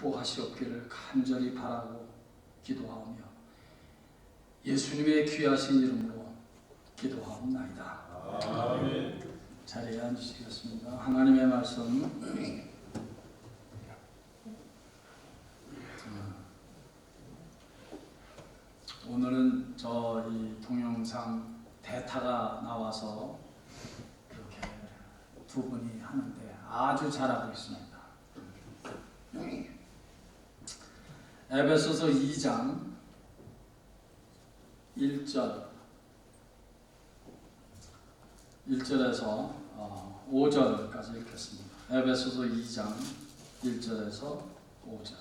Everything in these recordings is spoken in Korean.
축복하시옵기를 간절히 바라고 기도하오며 예수님의 귀하신 이름으로 기도하옵나이다. 아멘. 자리에 앉으시겠습니다. 하나님의 말씀 오늘은 이 동영상 대타가 나와서 이렇게 두 분이 하는데 아주 잘하고 있습니다. 에베소서 2장 1절에서 5절까지 읽겠습니다. 에베소서 2장 1절에서 5절.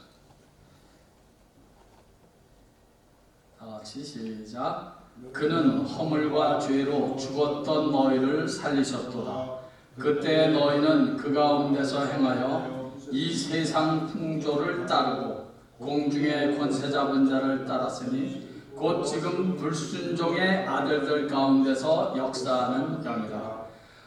다 같이 시작. 그는 허물과 죄로 죽었던 너희를 살리셨도다. 그때 너희는 그 가운데서 행하여 이 세상 풍조를 따르고 공중의 권세 잡은 자를 따랐으니 곧 지금 불순종의 아들들 가운데서 역사하는 영이라.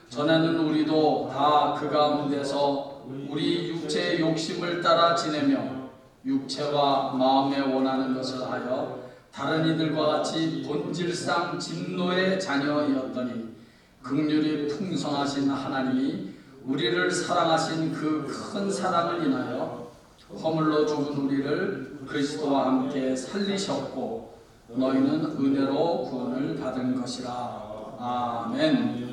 전에는 우리도 다 그 가운데서 우리 육체의 욕심을 따라 지내며 육체와 마음에 원하는 것을 하여 다른 이들과 같이 본질상 진노의 자녀였더니 긍휼이 풍성하신 하나님이 우리를 사랑하신 그 큰 사랑을 인하여 허물로 죽은 우리를 그리스도와 함께 살리셨고 너희는 은혜로 구원을 받은 것이라. 아멘.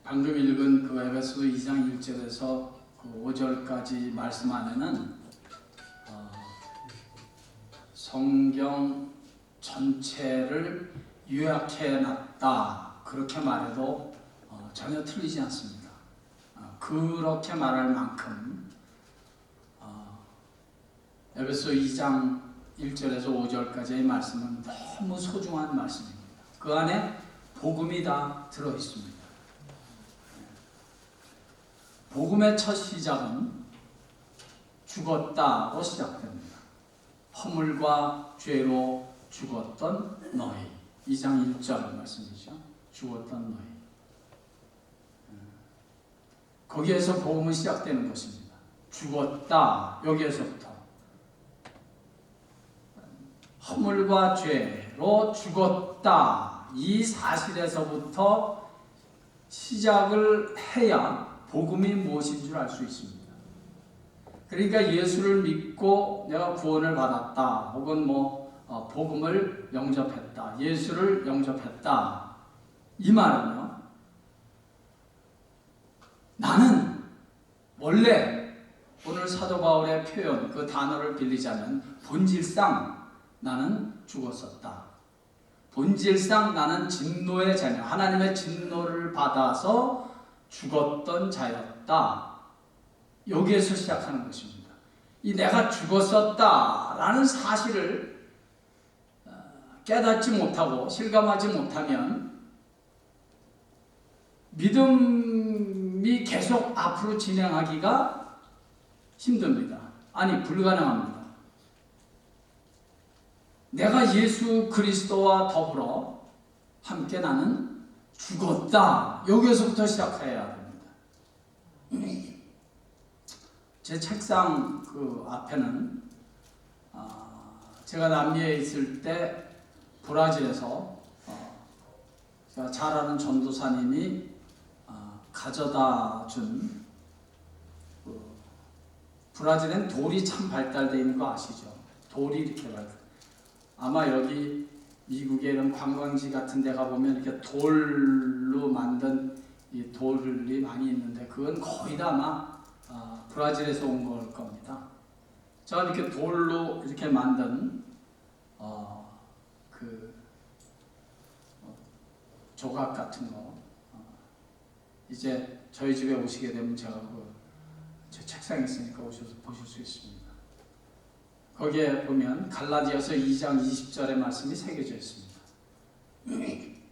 방금 읽은 그 에베소 2장 1절에서 그 5절까지 말씀 안에는 성경 전체를 요약해 놨다 그렇게 말해도 전혀 틀리지 않습니다. 그렇게 말할 만큼 에베소 2장 1절에서 5절까지의 말씀은 너무 소중한 말씀입니다. 그 안에 복음이 다 들어 있습니다. 복음의 첫 시작은 죽었다로 시작됩니다. 허물과 죄로 죽었던 너희. 2장 1절 말씀이죠. 죽었던 너희. 거기에서 복음은 시작되는 것입니다. 죽었다. 여기에서부터. 허물과 죄로 죽었다. 이 사실에서부터 시작을 해야 복음이 무엇인 줄 알 수 있습니다. 그러니까 예수를 믿고 내가 구원을 받았다. 혹은 복음을 영접했다. 예수를 영접했다. 이 말은요. 나는 원래 오늘 사도 바울의 표현 그 단어를 빌리자면 본질상 나는 죽었었다. 본질상 나는 진노의 자녀, 하나님의 진노를 받아서 죽었던 자였다. 여기에서 시작하는 것입니다. 이 내가 죽었었다라는 사실을 깨닫지 못하고 실감하지 못하면 믿음이 계속 앞으로 진행하기가 힘듭니다. 아니, 불가능합니다. 내가 예수 그리스도와 더불어 함께 나는 죽었다. 여기에서부터 시작해야 됩니다. 제 책상 그 앞에는 제가 남미에 있을 때 브라질에서 제가 잘 아는 전도사님이 가져다 준 브라질엔 돌이 참 발달되어 있는 거 아시죠? 돌이 이렇게 발달. 아마 여기 미국의 이런 관광지 같은 데 가보면 이렇게 돌로 만든 이 돌이 많이 있는데 그건 거의 다 아마 브라질에서 온 걸 겁니다. 저는 이렇게 돌로 이렇게 만든 조각 같은 거 이제 저희 집에 오시게 되면 제가 제 책상에 있으니까 오셔서 보실 수 있습니다. 거기에 보면 갈라디아서 2장 20절의 말씀이 새겨져 있습니다.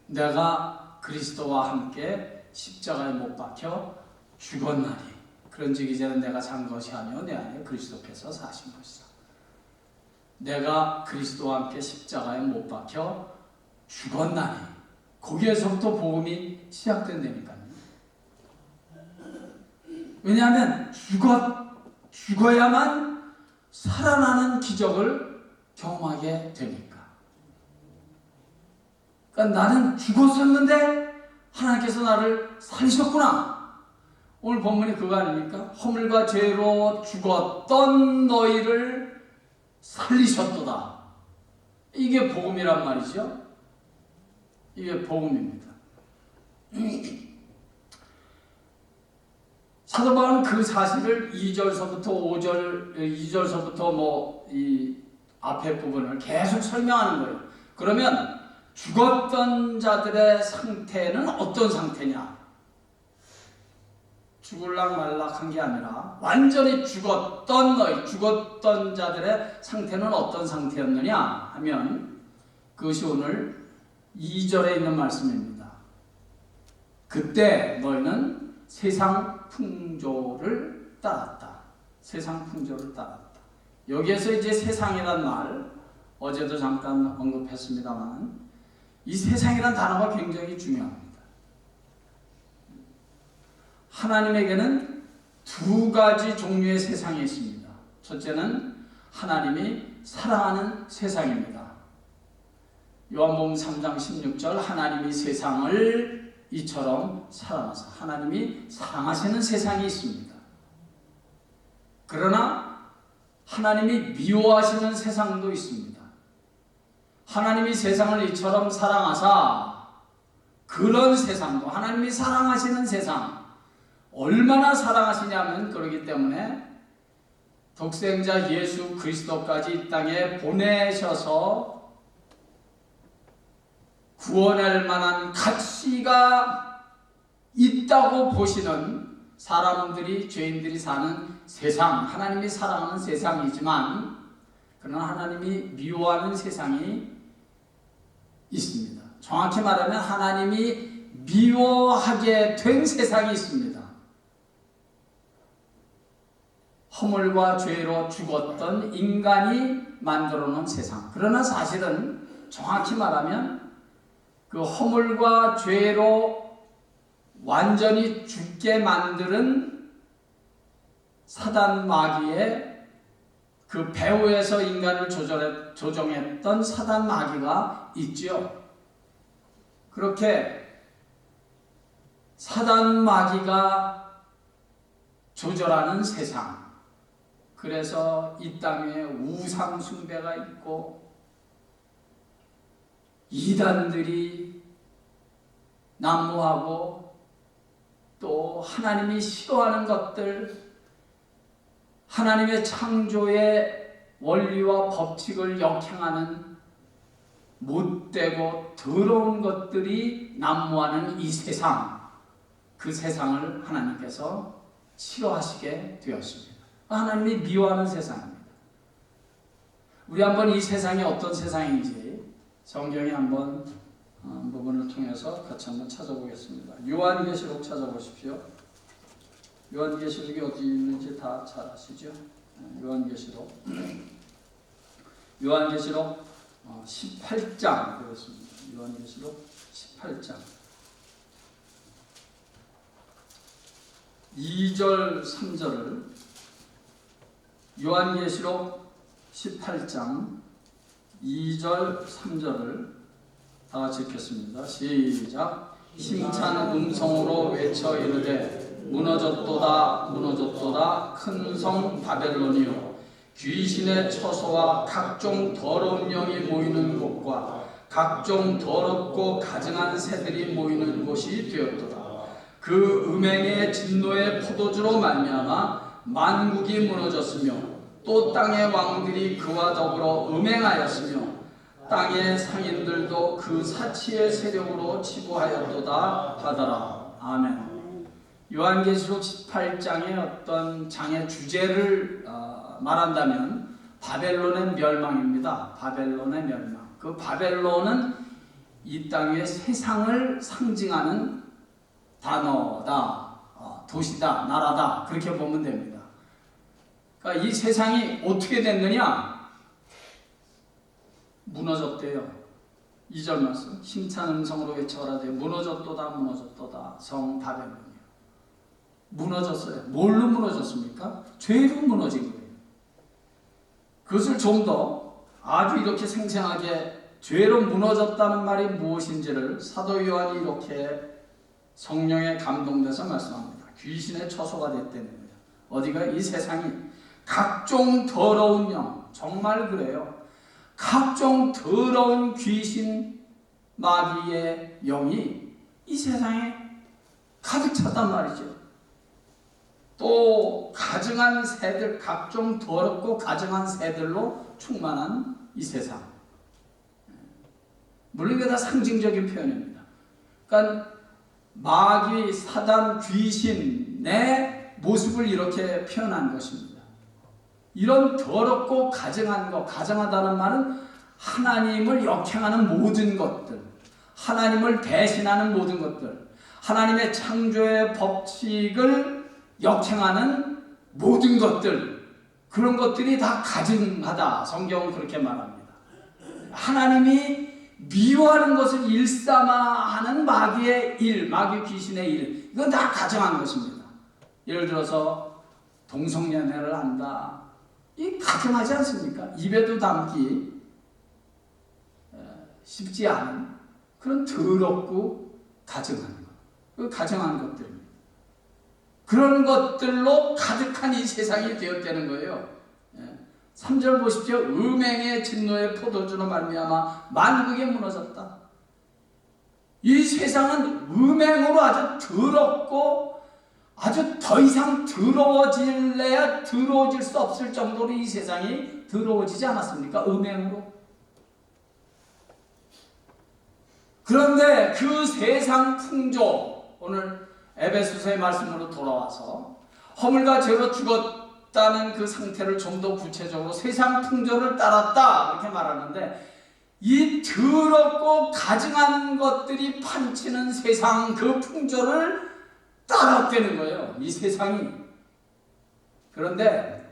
내가 그리스도와 함께 십자가에 못 박혀 죽었나니 그런즉 이제는 내가 산 것이 아니요 내 안에 그리스도께서 사신 것이다. 내가 그리스도와 함께 십자가에 못 박혀 죽었나니. 거기에서부터 복음이 시작된다니까요. 왜냐하면 죽어야만 살아나는 기적을 경험하게 되니까. 그러니까 나는 죽었었는데 하나님께서 나를 살리셨구나. 오늘 본문이 그거 아닙니까? 허물과 죄로 죽었던 너희를 살리셨도다. 이게 복음이란 말이죠. 이게 복음입니다. 사도 바울은 그 사실을 2절서부터 이 앞에 부분을 계속 설명하는 거예요. 그러면 죽었던 자들의 상태는 어떤 상태냐? 죽을락 말락 한 게 아니라 완전히 죽었던 자들의 상태는 어떤 상태였느냐 하면 그것이 오늘 2절에 있는 말씀입니다. 그때 너희는 세상 풍조를 따랐다. 세상 풍조를 따랐다. 여기에서 이제 세상이란 말, 어제도 잠깐 언급했습니다만 이 세상이란 단어가 굉장히 중요합니다. 하나님에게는 두 가지 종류의 세상이 있습니다. 첫째는 하나님이 사랑하는 세상입니다. 요한복음 3장 16절 하나님이 세상을 이처럼 사랑하사, 하나님이 사랑하시는 세상이 있습니다. 그러나 하나님이 미워하시는 세상도 있습니다. 하나님이 세상을 이처럼 사랑하사, 그런 세상도, 하나님이 사랑하시는 세상, 얼마나 사랑하시냐면 그러기 때문에 독생자 예수 그리스도까지 이 땅에 보내셔서 구원할 만한 가치가 있다고 보시는 사람들이, 죄인들이 사는 세상, 하나님이 사랑하는 세상이지만 그러나 하나님이 미워하는 세상이 있습니다. 정확히 말하면 하나님이 미워하게 된 세상이 있습니다. 허물과 죄로 죽었던 인간이 만들어 놓은 세상. 그러나 사실은 정확히 말하면 그 허물과 죄로 완전히 죽게 만드는 사단 마귀의 그 배후에서 인간을 조종했던 사단 마귀가 있죠. 그렇게 사단 마귀가 조절하는 세상. 그래서 이 땅에 우상 숭배가 있고 이단들이 난무하고 또 하나님이 싫어하는 것들, 하나님의 창조의 원리와 법칙을 역행하는 못되고 더러운 것들이 난무하는 이 세상, 그 세상을 하나님께서 싫어하시게 되었습니다. 하나님이 미워하는 세상입니다. 우리 한번 이 세상이 어떤 세상인지 성경에 한번 부분을 통해서 같이 한번 찾아보겠습니다. 요한계시록 찾아보십시오. 요한계시록이 어디 있는지 다 잘 아시죠? 요한계시록 18장 그렇습니다. 요한계시록 18장 2절 3절을 요한계시록 18장 2절 3절을 다 같이 읽겠습니다. 시작. 힘찬 음성으로 외쳐 이르되 무너졌도다 무너졌도다 큰 성 바벨론이요 귀신의 처소와 각종 더러운 영이 모이는 곳과 각종 더럽고 가증한 새들이 모이는 곳이 되었도다. 그 음행의 진노의 포도주로 말미암아 만국이 무너졌으며 또 땅의 왕들이 그와 더불어 음행하였으며 땅의 상인들도 그 사치의 세력으로 치부하였도다 하더라. 아멘. 요한계시록 18장의 어떤 장의 주제를 말한다면 바벨론의 멸망입니다. 바벨론의 멸망. 그 바벨론은 이 땅의 세상을 상징하는 단어다, 도시다, 나라다, 그렇게 보면 됩니다. 그러니까 이 세상이 어떻게 됐느냐? 무너졌대요. 2절 말씀 힘찬 음성으로 외쳐가라되 무너졌도다 무너졌도다 성 바벨론이요. 무너졌어요. 뭘로 무너졌습니까? 죄로 무너진 거예요. 그것을 좀 더 아주 이렇게 생생하게 죄로 무너졌다는 말이 무엇인지를 사도 요한이 이렇게 성령에 감동돼서 말씀합니다. 귀신의 처소가 됐다는 거예요. 어디가? 이 세상이 각종 더러운 영, 정말 그래요. 각종 더러운 귀신 마귀의 영이 이 세상에 가득 찼단 말이죠. 또 가증한 새들, 각종 더럽고 가증한 새들로 충만한 이 세상. 물론 이게 다 상징적인 표현입니다. 그러니까 마귀, 사단, 귀신의 모습을 이렇게 표현한 것입니다. 이런 더럽고 가증한 것, 가증하다는 말은 하나님을 역행하는 모든 것들, 하나님을 배신하는 모든 것들, 하나님의 창조의 법칙을 역행하는 모든 것들, 그런 것들이 다 가증하다. 성경은 그렇게 말합니다. 하나님이 미워하는 것을 일삼아하는 마귀의 일, 마귀 귀신의 일, 이건 다 가증한 것입니다. 예를 들어서 동성연애를 한다. 이 가증하지 않습니까? 입에도 담기 쉽지 않은 그런 더럽고 가증한 것, 그 가증한 것들입니다. 그런 것들로 가득한 이 세상이 되었다는 거예요. 3절 보십시오. 음행의 진노의 포도주로 말미암아 만국이 무너졌다. 이 세상은 음행으로 아주 더럽고 아주 더 이상 더러워질래야 더러워질 수 없을 정도로 이 세상이 더러워지지 않았습니까? 음행으로. 그런데 그 세상 풍조, 오늘 에베소서의 말씀으로 돌아와서 허물과 죄로 죽었다는 그 상태를 좀 더 구체적으로 세상 풍조를 따랐다 이렇게 말하는데, 이 더럽고 가증한 것들이 판치는 세상 그 풍조를 따랐다는 거예요, 이 세상이. 그런데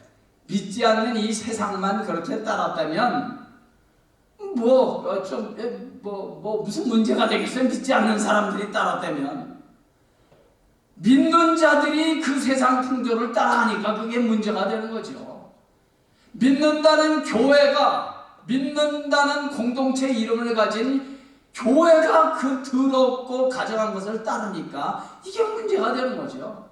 믿지 않는 이 세상만 그렇게 따랐다면 무슨 문제가 되겠어요? 믿지 않는 사람들이 따랐다면. 믿는 자들이 그 세상 풍조를 따라하니까 그게 문제가 되는 거죠. 믿는다는 교회가, 믿는다는 공동체 이름을 가진 교회가 그 더럽고 가증한 것을 따르니까 이게 문제가 되는 거죠.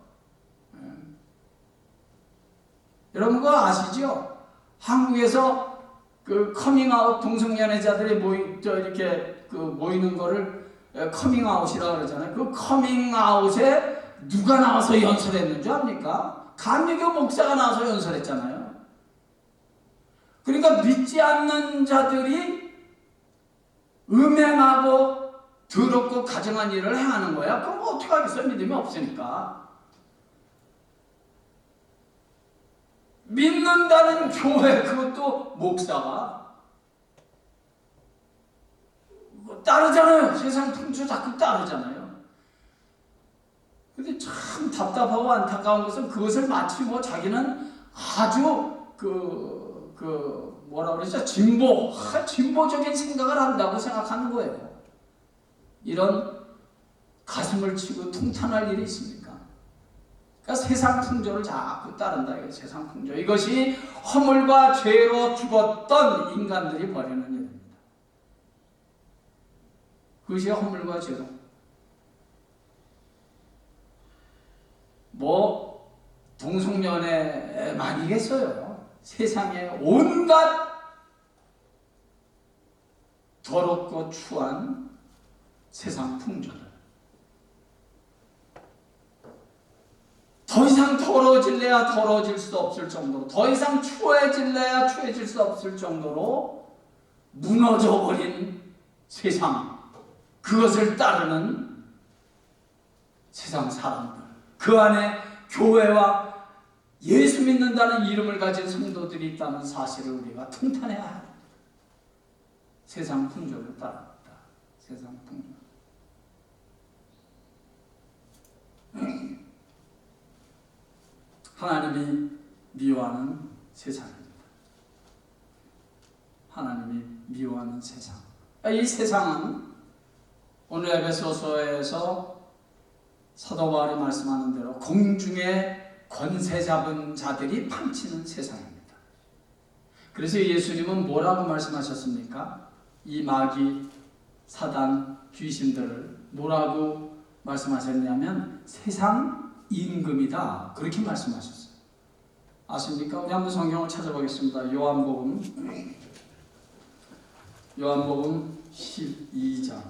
여러분 그거 아시죠? 한국에서 그 커밍아웃 동성연애자들이 모이는 거를 커밍아웃이라고 그러잖아요. 그 커밍아웃에 누가 나와서 연설했는 줄 압니까? 감리교 목사가 나와서 연설했잖아요. 그러니까 믿지 않는 자들이 음행하고 더럽고 가증한 일을 행하는 거야. 그럼 뭐 어떻게 하겠어요? 믿음이 없으니까. 믿는다는 교회, 그것도 목사가 따르잖아요. 세상 풍조 자꾸 따르잖아요. 근데 참 답답하고 안타까운 것은 그것을 마치 자기는 아주 뭐라 그러죠? 진보적인 생각을 한다고 생각하는 거예요. 이런 가슴을 치고 통탄할 일이 있습니까? 그러니까 세상 풍조를 자꾸 따른다. 이거 세상 풍조. 이것이 허물과 죄로 죽었던 인간들이 벌이는 일입니다. 그것이 허물과 죄로. 동성연애만이겠어요. 세상에 온갖 더럽고 추한 세상 풍조들. 더 이상 더러워질래야 더러워질 수 없을 정도로, 더 이상 추해질래야 추해질 수 없을 정도로 무너져버린 세상, 그것을 따르는 세상 사람들, 그 안에 교회와 예수 믿는다는 이름을 가진 성도들이 있다는 사실을 우리가 통탄해야 합니다. 세상 풍조를 따랐다. 세상 풍조. 하나님이 미워하는 세상입니다. 하나님이 미워하는 세상. 이 세상은 오늘 에베소서에서 사도 바울이 말씀하는 대로 공중에 권세 잡은 자들이 판치는 세상입니다. 그래서 예수님은 뭐라고 말씀하셨습니까? 이 마귀, 사단, 귀신들을 뭐라고 말씀하셨냐면 세상 임금이다, 그렇게 말씀하셨어요. 아십니까? 우리 한번 성경을 찾아보겠습니다. 요한복음 12장.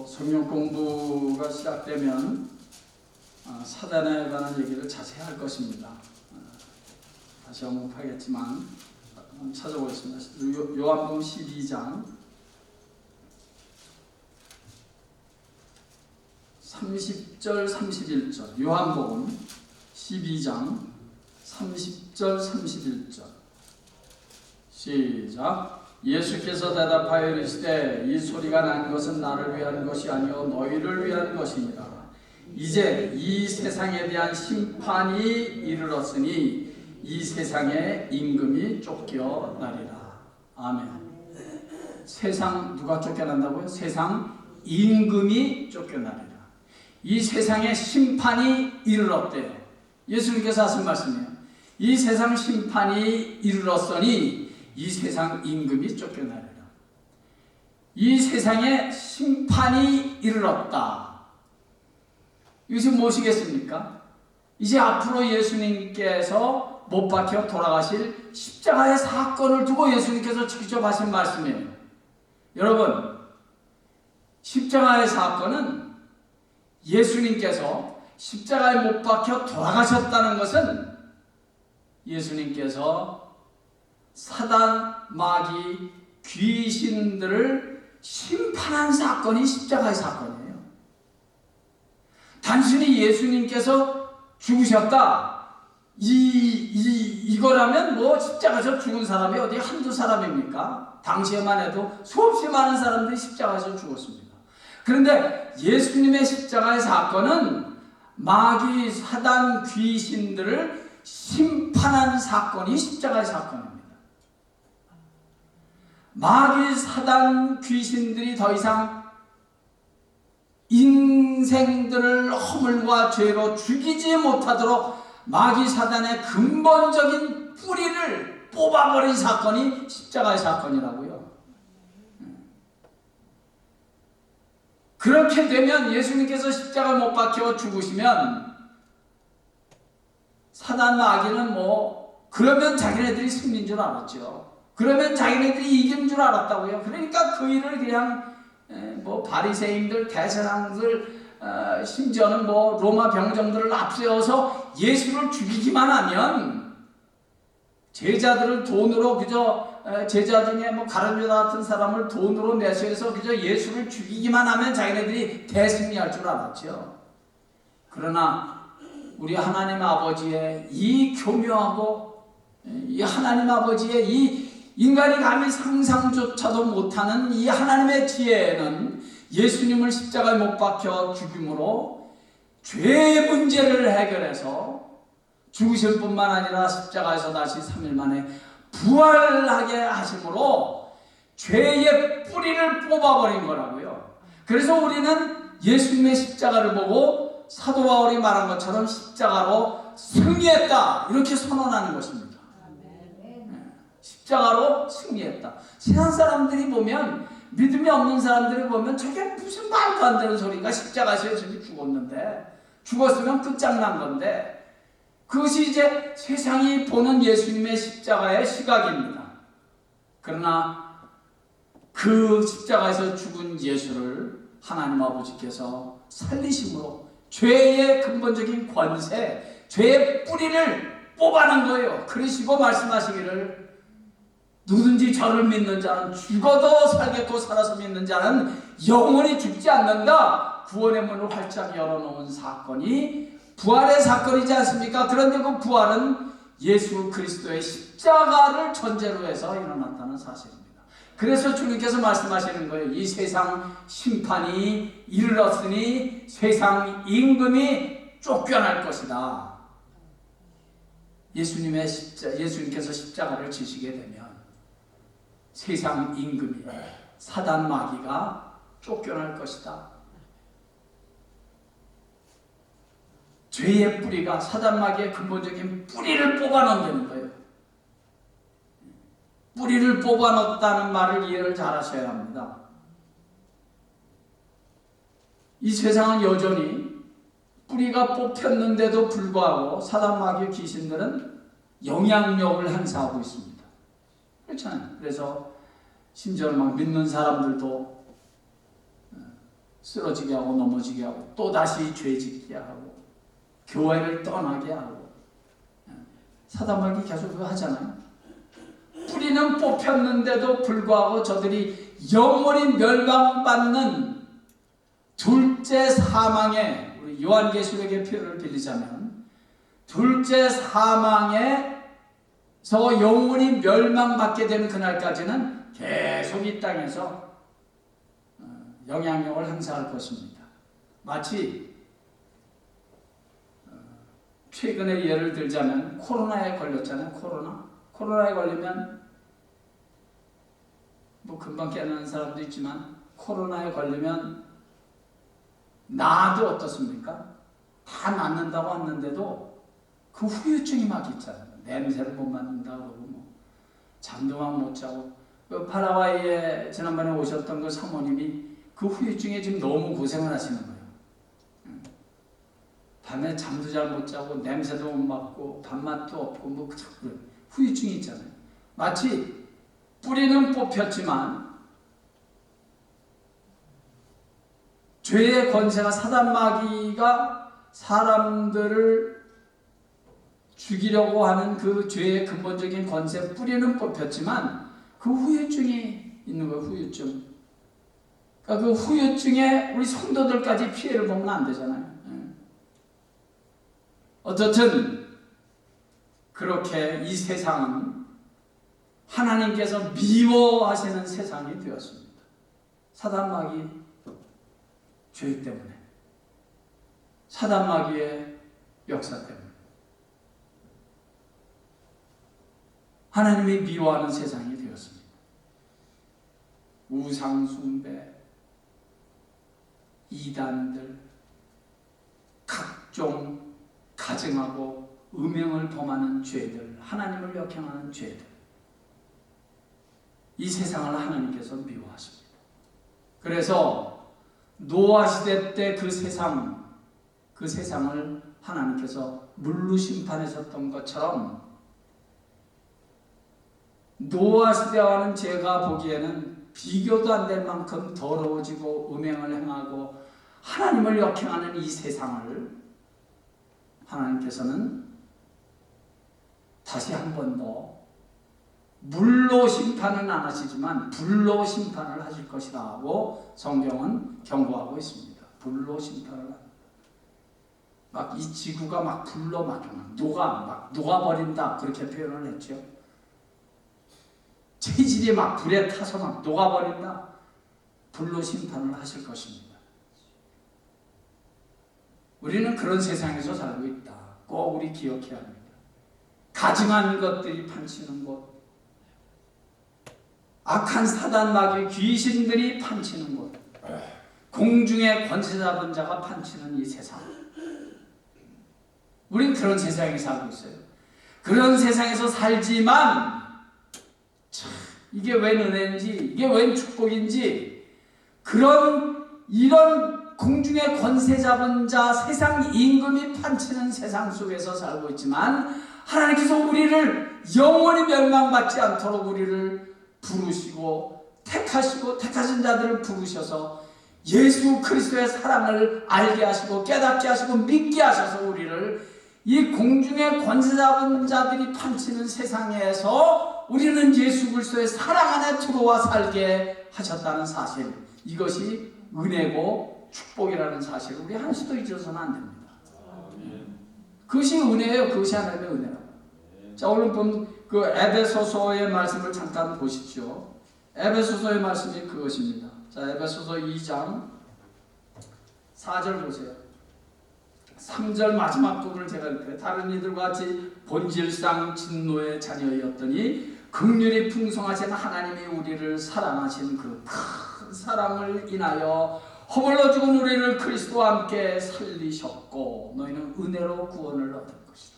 성경 공부가 시작되면 사단에 관한 얘기를 자세히 할 것입니다. 다시 언급하겠지만 찾아보겠습니다. 요한복음 12장 30절 31절. 요한복음 12장 30절 31절. 시작. 예수께서 대답하여 이르시되 이 소리가 난 것은 나를 위한 것이 아니요 너희를 위한 것이니라. 이제 이 세상에 대한 심판이 이르렀으니 이 세상의 임금이 쫓겨나리라. 아멘. 세상 누가 쫓겨난다고요? 세상 임금이 쫓겨나리라. 이 세상의 심판이 이르렀대요. 예수님께서 하신 말씀이에요. 이 세상 심판이 이르렀으니 이 세상 임금이 쫓겨나리라. 이 세상에 심판이 이르렀다. 이것이 무엇이겠습니까? 이제 앞으로 예수님께서 못 박혀 돌아가실 십자가의 사건을 두고 예수님께서 직접 하신 말씀이에요. 여러분, 십자가의 사건은 예수님께서 십자가에 못 박혀 돌아가셨다는 것은 예수님께서 사단, 마귀, 귀신들을 심판한 사건이 십자가의 사건이에요. 단순히 예수님께서 죽으셨다, 이거라면 십자가에서 죽은 사람이 어디 한두 사람입니까? 당시에만 해도 수없이 많은 사람들이 십자가에서 죽었습니다. 그런데 예수님의 십자가의 사건은 마귀, 사단, 귀신들을 심판한 사건이 십자가의 사건입니다. 마귀, 사단, 귀신들이 더 이상 인생들을 허물과 죄로 죽이지 못하도록 마귀, 사단의 근본적인 뿌리를 뽑아버린 사건이 십자가의 사건이라고요. 그렇게 되면 예수님께서 십자가에 못 박혀 죽으시면 사단, 마귀는 그러면 자기네들이 승리인 줄 알았죠. 그러면 자기네들이 이긴 줄 알았다고요. 그러니까 그 일을 그냥 바리새인들, 대제사장들, 심지어는 로마 병정들을 앞세워서 예수를 죽이기만 하면 제자들을 돈으로 제자 중에 가룟 유다 같은 사람을 돈으로 내세워서 예수를 죽이기만 하면 자기네들이 대승리할 줄 알았죠. 그러나 우리 하나님 아버지의 이 교묘하고 이 하나님 아버지의 이 인간이 감히 상상조차도 못하는 이 하나님의 지혜에는 예수님을 십자가에 못 박혀 죽임으로 죄의 문제를 해결해서 죽으실 뿐만 아니라 십자가에서 다시 3일 만에 부활하게 하심으로 죄의 뿌리를 뽑아버린 거라고요. 그래서 우리는 예수님의 십자가를 보고 사도 바울이 말한 것처럼 십자가로 승리했다, 이렇게 선언하는 것입니다. 십자가로 승리했다. 세상 사람들이 보면, 믿음이 없는 사람들이 보면 저게 무슨 말도 안 되는 소리인가, 십자가에서 예수님이 죽었는데, 죽었으면 끝장난 건데, 그것이 이제 세상이 보는 예수님의 십자가의 시각입니다. 그러나 그 십자가에서 죽은 예수를 하나님 아버지께서 살리심으로 죄의 근본적인 권세, 죄의 뿌리를 뽑아낸 거예요. 그러시고 말씀하시기를 누구든지 저를 믿는 자는 죽어도 살겠고 살아서 믿는 자는 영원히 죽지 않는다. 구원의 문을 활짝 열어놓은 사건이 부활의 사건이지 않습니까? 그런데 그 부활은 예수 그리스도의 십자가를 전제로 해서 일어났다는 사실입니다. 그래서 주님께서 말씀하시는 거예요. 이 세상 심판이 이르렀으니 세상 임금이 쫓겨날 것이다. 예수님께서 십자가를 지시게 되면 세상 임금이 사단 마귀가 쫓겨날 것이다. 죄의 뿌리가 사단 마귀의 근본적인 뿌리를 뽑아넣는 거예요. 뿌리를 뽑아넣었다는 말을 이해를 잘 하셔야 합니다. 이 세상은 여전히 뿌리가 뽑혔는데도 불구하고 사단 마귀의 귀신들은 영향력을 행사하고 있습니다. 그렇잖아요. 그래서 심지어는 막 믿는 사람들도 쓰러지게 하고 넘어지게 하고 또다시 죄짓게 하고 교회를 떠나게 하고 사단 마귀 계속 그거 하잖아요. 뿌리는 뽑혔는데도 불구하고 저들이 영원히 멸망받는 둘째 사망에, 우리 요한계시록의 표현을 빌리자면 둘째 사망에서 영원히 멸망받게 되는 그날까지는 계속 이 땅에서 영향력을 행사할 것입니다. 마치 최근에 예를 들자면 코로나에 걸렸잖아요. 코로나에 걸리면 뭐 금방 깨어나는 사람도 있지만 코로나에 걸리면 나도 어떻습니까? 다 낫는다고 했는데도 그 후유증이 막 있잖아요. 냄새를 못 맡는다 그러고 뭐 잠도 막 못 자고 그 파라과이에 지난번에 오셨던 그 사모님이 그 후유증에 지금 너무 고생을 하시는 거예요. 밤에 잠도 잘 못 자고 냄새도 못 맡고 밥맛도 없고 뭐 후유증이 있잖아요. 마치 뿌리는 뽑혔지만 죄의 권세가 사단 마귀가 사람들을 죽이려고 하는 그 죄의 근본적인 권세 뿌리는 뽑혔지만 그 후유증이 있는 거예요. 후유증. 그러니까 그 후유증에 우리 성도들까지 피해를 보면 안 되잖아요. 어떻든 그렇게 이 세상은 하나님께서 미워하시는 세상이 되었습니다. 사단 마귀 죄 때문에, 사단 마귀의 역사 때문에 하나님이 미워하는 세상이 되었습니다. 우상 숭배, 이단들, 각종 가증하고 음행을 범하는 죄들, 하나님을 역행하는 죄들, 이 세상을 하나님께서 미워하십니다. 그래서 노아 시대 때 그 세상을 하나님께서 물로 심판하셨던 것처럼 노아 시대와는 제가 보기에는 비교도 안 될 만큼 더러워지고 음행을 행하고 하나님을 역행하는 이 세상을 하나님께서는 다시 한 번 더 물로 심판은 안 하시지만 불로 심판을 하실 것이라고 성경은 경고하고 있습니다. 불로 심판을 합니다. 막 이 지구가 막 불로 막 녹아버린다 그렇게 표현을 했죠. 체질이 막 불에 타서 막 녹아버린다. 불로 심판을 하실 것입니다. 우리는 그런 세상에서 살고 있다. 꼭 우리 기억해야 합니다. 가증한 것들이 판치는 곳, 악한 사단 마귀 귀신들이 판치는 곳, 공중의 권세 잡은 자가 판치는 이 세상, 우린 그런 세상에 살고 있어요. 그런 세상에서 살지만 참, 이게 웬 은혜인지, 이게 웬 축복인지, 이런 공중의 권세 잡은 자, 세상 임금이 판치는 세상 속에서 살고 있지만 하나님께서 우리를 영원히 멸망받지 않도록 우리를 부르시고 택하신 자들을 부르셔서 예수 그리스도의 사랑을 알게 하시고 깨닫게 하시고 믿게 하셔서 우리를 이 공중의 권세 잡은 자들이 판치는 세상에서 우리는 예수 그리스도의 사랑 안에 들어와 살게 하셨다는 사실, 이것이 은혜고 축복이라는 사실을 우리 한시도 잊어서는 안 됩니다. 그것이 은혜예요. 그것이 하나님의 은혜라고. 자, 오늘 본 그 에베소서의 말씀을 잠깐 보십시오. 에베소서의 말씀이 그것입니다. 자, 에베소서 2장 4절 보세요. 3절 마지막 부분을 제가 읽을게요. 다른 이들과 같이 본질상 진노의 자녀였더니 긍휼이 풍성하신 하나님이 우리를 사랑하신 그 큰 사랑을 인하여 허물로 죽은 우리를 그리스도와 함께 살리셨고 너희는 은혜로 구원을 얻을 것이다.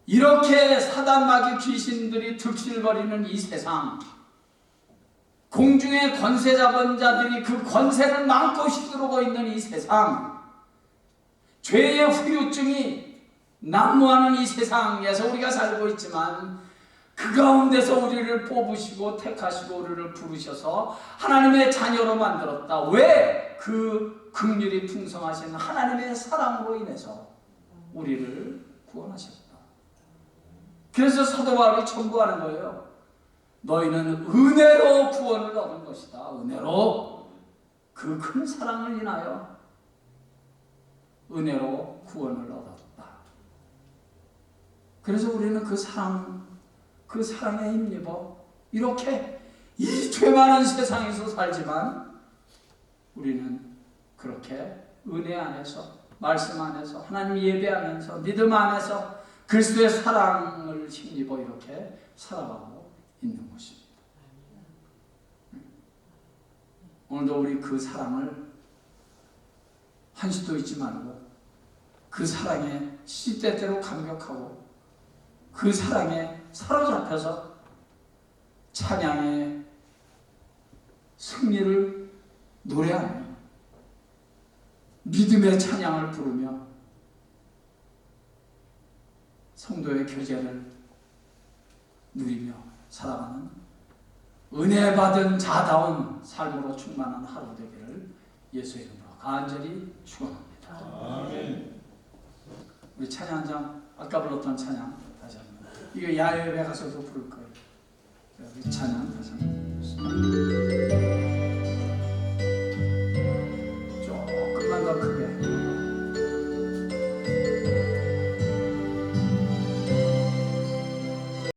이렇게 사단 마귀 귀신들이 득실거리는 이 세상, 공중의 권세 잡은 자들이 그 권세를 마음껏 휘두르고 있는 이 세상, 죄의 후유증이 난무하는 이 세상에서 우리가 살고 있지만 그 가운데서 우리를 뽑으시고 택하시고 우리를 부르셔서 하나님의 자녀로 만들었다. 왜? 그 긍휼이 풍성하신 하나님의 사랑으로 인해서 우리를 구원하셨다. 그래서 사도 바울이 청구하는 거예요. 너희는 은혜로 구원을 얻은 것이다. 은혜로 그 큰 사랑을 인하여 은혜로 구원을 얻었다. 그래서 우리는 그 사랑에 힘입어 이렇게 이 죄 많은 세상에서 살지만 우리는 그렇게 은혜 안에서, 말씀 안에서, 하나님 예배하면서, 믿음 안에서 그리스도의 사랑을 힘입어 이렇게 살아가고 있는 것입니다. 오늘도 우리 그 사랑을 한시도 잊지 말고 그 사랑에 시대대로 감격하고 그 사랑에 사로잡혀서 찬양의 승리를 노래하며 믿음의 찬양을 부르며 성도의 교제를 누리며 살아가는 은혜 받은 자다운 삶으로 충만한 하루 되기를 예수의 이름으로 간절히 축원합니다. 아멘. 우리 찬양 한 장, 아까 불렀던 찬양 다시 한번. 이거 야외에 가서도 부를 거예요. 우리 찬양 다시 한번.